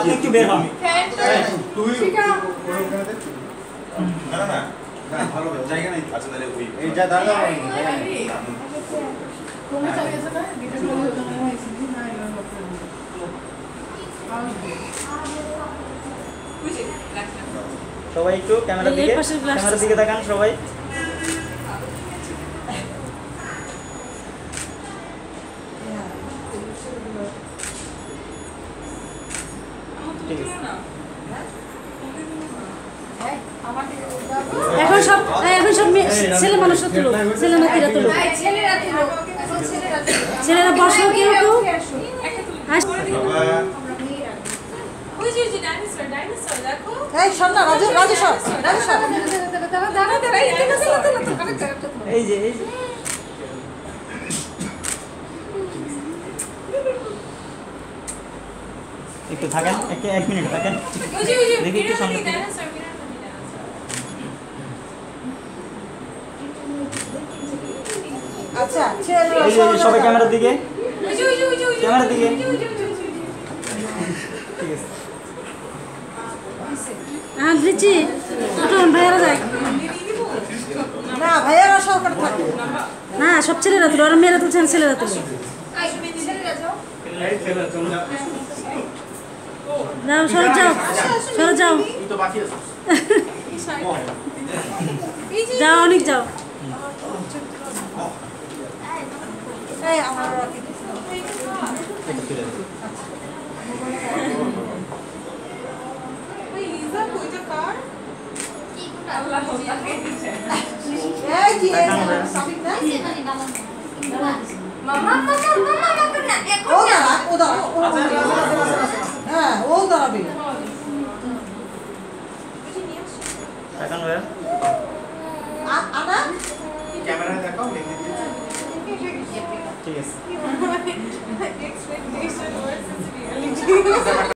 একটু বের হন ভালো জায়গা নেই আচ্ছা তাহলে ওই এই যা দাদা সবাই একটু ক্যামেরার দিকে তাকান সবাই এখন সব ছেলে মানুষ তুলো ছেলে নাতিরা তুলো ছেলেরা বসো কেউ কেউ এই যে একটু থাকেন এক মিনিট থাকেন দেখি একটু সামনে আচ্ছা সবাই ক্যামেরার দিকে ঠিক আছে রিচি ভাইয়ারা যায় না ভাইয়ারা সরকার থাকে না সব ছেলেরা তুলো আর মেয়েরা তুলছেন ছেলেরা তুলো যাও সরে যাও যাও অনেক যাও ক্যামেরা দেখাও ঠিক আছে